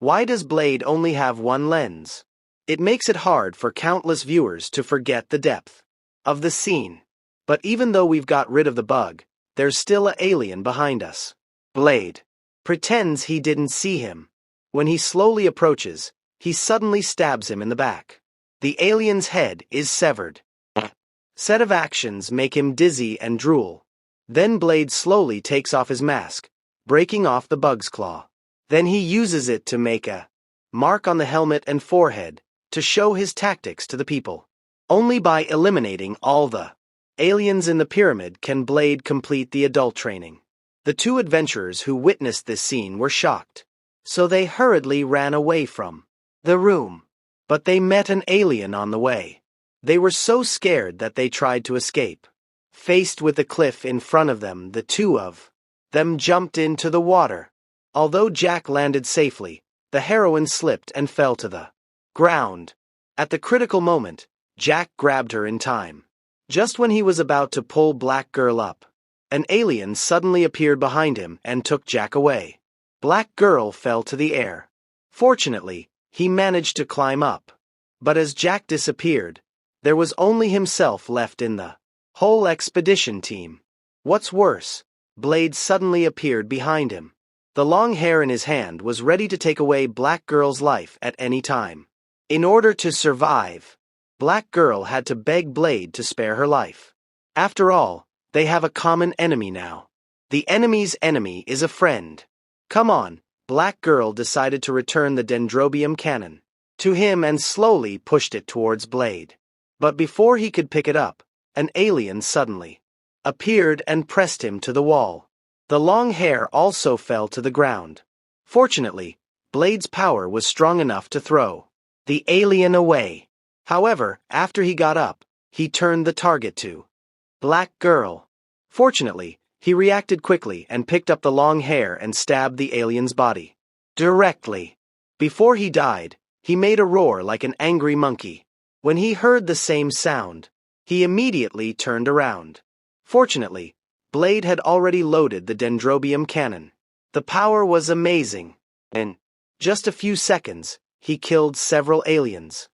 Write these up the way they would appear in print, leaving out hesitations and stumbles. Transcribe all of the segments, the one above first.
Why does Blade only have one lens? It makes it hard for countless viewers to forget the depth of the scene. But even though we've got rid of the bug, there's still an alien behind us. Blade pretends he didn't see him. When he slowly approaches, he suddenly stabs him in the back. The alien's head is severed. Set of actions make him dizzy and drool. Then Blade slowly takes off his mask, breaking off the bug's claw. Then he uses it to make a mark on the helmet and forehead, to show his tactics to the people. Only by eliminating all the aliens in the pyramid can Blade complete the adult training. The two adventurers who witnessed this scene were shocked, so they hurriedly ran away from the room. But they met an alien on the way. They were so scared that they tried to escape. Faced with the cliff in front of them, the two of them jumped into the water. Although Jack landed safely, the heroine slipped and fell to the ground. At the critical moment, Jack grabbed her in time. Just when he was about to pull Black Girl up, an alien suddenly appeared behind him and took Jack away. Black Girl fell to the air. Fortunately, he managed to climb up. But as Jack disappeared, there was only himself left in the whole expedition team. What's worse, Blade suddenly appeared behind him. The long hair in his hand was ready to take away Black Girl's life at any time. In order to survive, Black Girl had to beg Blade to spare her life. After all, they have a common enemy now. The enemy's enemy is a friend. Come on, Black Girl decided to return the dendrobium cannon to him and slowly pushed it towards Blade. But before he could pick it up, an alien suddenly appeared and pressed him to the wall. The long hair also fell to the ground. Fortunately, Blade's power was strong enough to throw the alien away. However, after he got up, he turned the target to Black Girl. Fortunately, he reacted quickly and picked up the long hair and stabbed the alien's body directly. Before he died, he made a roar like an angry monkey. When he heard the same sound, he immediately turned around. Fortunately, Blade had already loaded the dendrobium cannon. The power was amazing. In just a few seconds, he killed several aliens.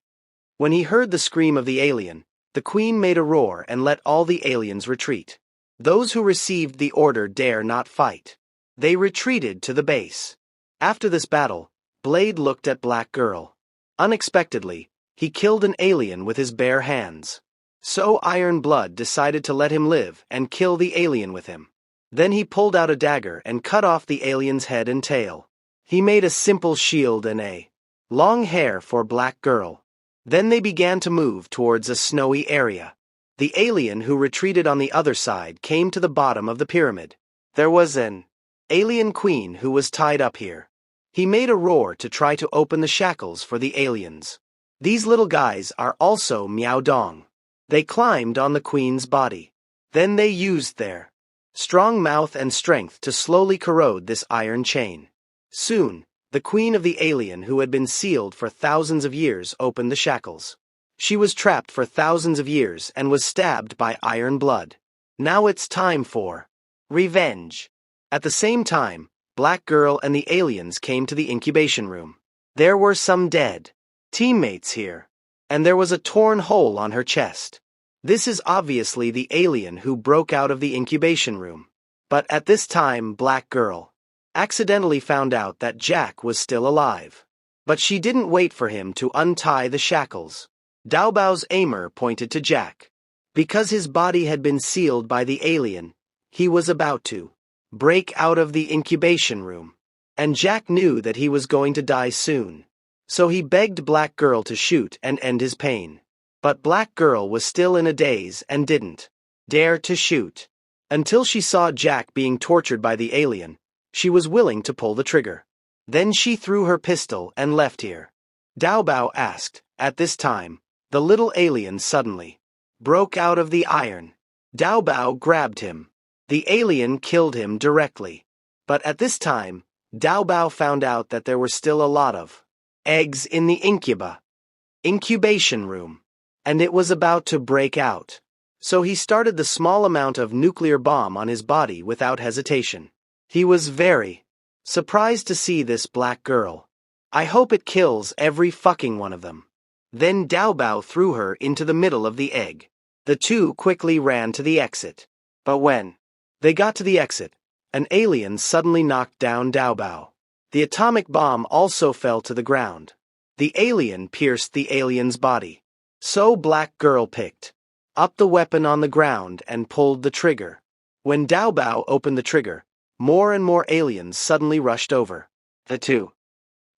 When he heard the scream of the alien, the Queen made a roar and let all the aliens retreat. Those who received the order dare not fight. They retreated to the base. After this battle, Blade looked at Black Girl. Unexpectedly, he killed an alien with his bare hands. So Iron Blood decided to let him live and kill the alien with him. Then he pulled out a dagger and cut off the alien's head and tail. He made a simple shield and a long hair for Black Girl. Then they began to move towards a snowy area. The alien who retreated on the other side came to the bottom of the pyramid. There was an alien queen who was tied up here. He made a roar to try to open the shackles for the aliens. These little guys are also Miao Dong. They climbed on the queen's body. Then they used their strong mouth and strength to slowly corrode this iron chain. Soon, the queen of the alien who had been sealed for thousands of years opened the shackles. She was trapped for thousands of years and was stabbed by Iron Blood. Now it's time for revenge. At the same time, Black Girl and the aliens came to the incubation room. There were some dead teammates here, and there was a torn hole on her chest. This is obviously the alien who broke out of the incubation room. But at this time, Black Girl accidentally found out that Jack was still alive. But she didn't wait for him to untie the shackles. Dao Bao's aimer pointed to Jack. Because his body had been sealed by the alien, he was about to break out of the incubation room. And Jack knew that he was going to die soon. So he begged Black Girl to shoot and end his pain. But Black Girl was still in a daze and didn't dare to shoot. Until she saw Jack being tortured by the alien, she was willing to pull the trigger. Then she threw her pistol and left here. Dao Bao asked. At this time, the little alien suddenly broke out of the iron. Dao Bao grabbed him. The alien killed him directly. But at this time, Dao Bao found out that there were still a lot of eggs in the incubation room, and it was about to break out. So he started the small amount of nuclear bomb on his body without hesitation. He was very surprised to see this Black Girl. I hope it kills every fucking one of them. Then Dao Bao threw her into the middle of the egg. The two quickly ran to the exit. But when they got to the exit, an alien suddenly knocked down Dao Bao. The atomic bomb also fell to the ground. The alien pierced the alien's body. So Black Girl picked up the weapon on the ground and pulled the trigger. When Dao Bao opened the trigger, more and more aliens suddenly rushed over. The two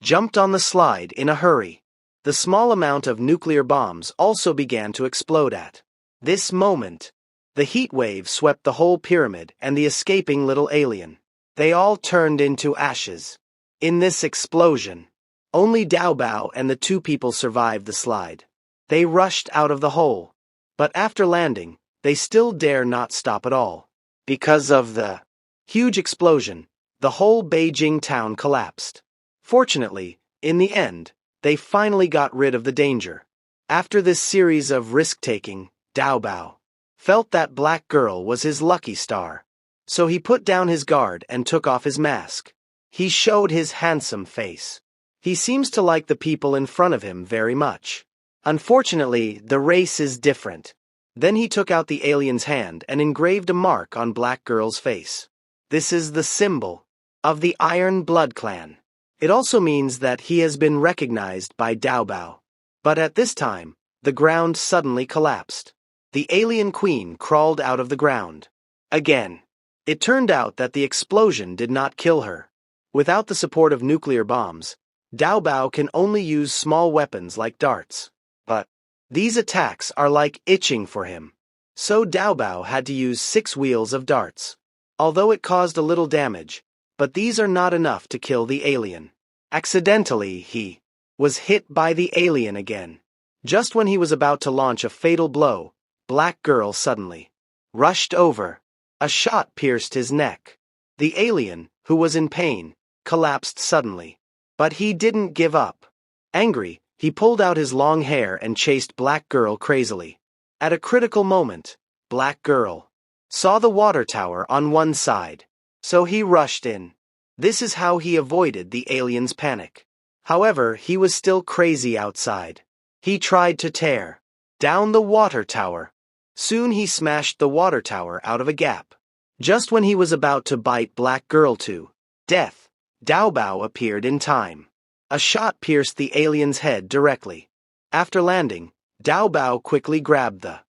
jumped on the slide in a hurry. The small amount of nuclear bombs also began to explode at this moment. The heat wave swept the whole pyramid and the escaping little alien. They all turned into ashes. In this explosion, only Dao Bao and the two people survived the slide. They rushed out of the hole. But after landing, they still dare not stop at all. Because of the huge explosion, the whole Beijing town collapsed. Fortunately, in the end, they finally got rid of the danger. After this series of risk-taking, Dao Bao felt that Black Girl was his lucky star. So he put down his guard and took off his mask. He showed his handsome face. He seems to like the people in front of him very much. Unfortunately, the race is different. Then he took out the alien's hand and engraved a mark on Black Girl's face. This is the symbol of the Iron Blood Clan. It also means that he has been recognized by Dao Bao. But at this time, the ground suddenly collapsed. The alien queen crawled out of the ground. Again, it turned out that the explosion did not kill her. Without the support of nuclear bombs, Dao Bao can only use small weapons like darts. But these attacks are like itching for him. So Dao Bao had to use 6 wheels of darts. Although it caused a little damage, but these are not enough to kill the alien. Accidentally, he was hit by the alien again. Just when he was about to launch a fatal blow, Black Girl suddenly rushed over. A shot pierced his neck. The alien, who was in pain, collapsed suddenly. But he didn't give up. Angry, he pulled out his long hair and chased Black Girl crazily. At a critical moment, Black Girl saw the water tower on one side. So he rushed in. This is how he avoided the alien's panic. However, he was still crazy outside. He tried to tear down the water tower. Soon he smashed the water tower out of a gap. Just when he was about to bite Black Girl to death, Dao Bao appeared in time. A shot pierced the alien's head directly. After landing, Dao Bao quickly grabbed the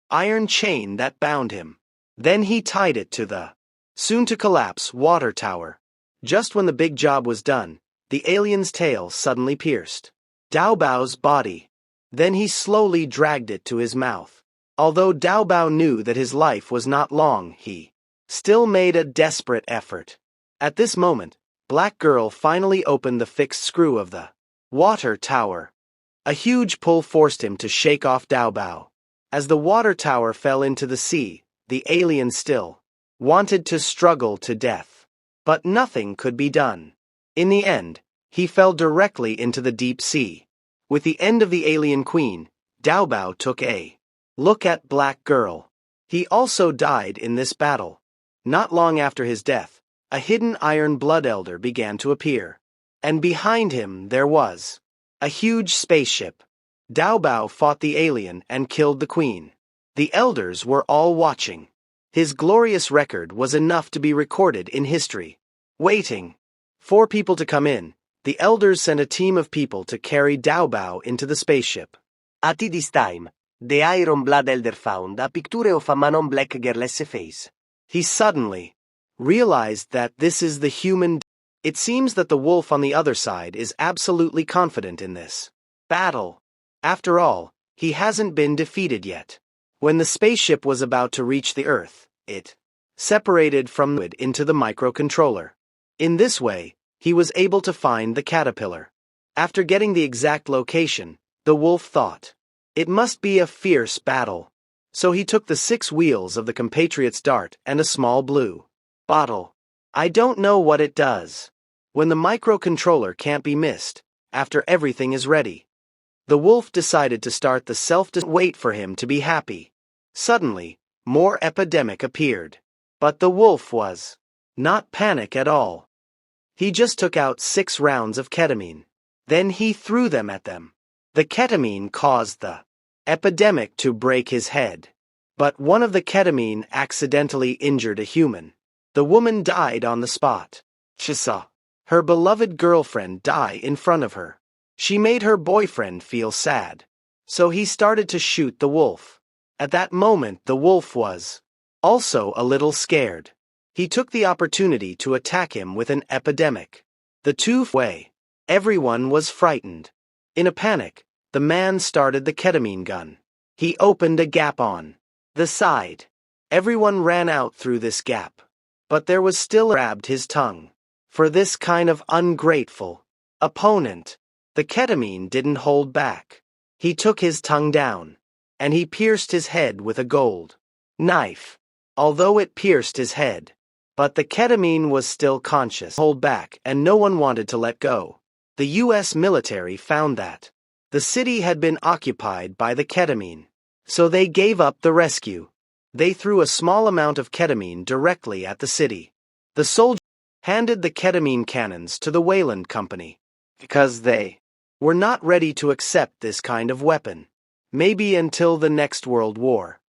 iron chain that bound him. Then he tied it to the soon-to-collapse water tower. Just when the big job was done, the alien's tail suddenly pierced Dao Bao's body. Then he slowly dragged it to his mouth. Although Dao Bao knew that his life was not long, he still made a desperate effort. At this moment, Black Girl finally opened the fixed screw of the water tower. A huge pull forced him to shake off Dao Bao. As the water tower fell into the sea, the alien still wanted to struggle to death. But nothing could be done. In the end, he fell directly into the deep sea. With the end of the alien queen, Dao Bao took a look at Black Girl. He also died in this battle. Not long after his death, a hidden Iron Blood Elder began to appear. And behind him there was a huge spaceship. Dao Bao fought the alien and killed the queen. The elders were all watching. His glorious record was enough to be recorded in history. Waiting for people to come in, the elders sent a team of people to carry Dao Bao into the spaceship. At this time, the Iron Blood Elder found a picture of a man on Black Girl's face. He suddenly realized that this is the human. It seems that the wolf on the other side is absolutely confident in this battle. After all, he hasn't been defeated yet. When the spaceship was about to reach the Earth, it separated from it into the microcontroller. In this way, he was able to find the caterpillar. After getting the exact location, the wolf thought, it must be a fierce battle. So he took the 6 wheels of the compatriot's dart and a small blue bottle. I don't know what it does. When the microcontroller can't be missed, after everything is ready, the wolf decided to start the wait for him to be happy. Suddenly, more epidemic appeared. But the wolf was not panic at all. He just took out 6 rounds of ketamine. Then he threw them at them. The ketamine caused the epidemic to break his head. But one of the ketamine accidentally injured a human. The woman died on the spot. She saw her beloved girlfriend die in front of her. She made her boyfriend feel sad. So he started to shoot the wolf. At that moment the wolf was also a little scared. He took the opportunity to attack him with an epidemic. The two-way. Everyone was frightened. In a panic, the man started the ketamine gun. He opened a gap on the side. Everyone ran out through this gap. But there was still grabbed his tongue. For this kind of ungrateful opponent, the ketamine didn't hold back. He took his tongue down, and he pierced his head with a gold knife. Although it pierced his head, but the ketamine was still conscious. Hold back, and no one wanted to let go. The U.S. military found that the city had been occupied by the ketamine, so they gave up the rescue. They threw a small amount of ketamine directly at the city. The soldiers handed the ketamine cannons to the Wayland Company because they were not ready to accept this kind of weapon. Maybe until the next World War.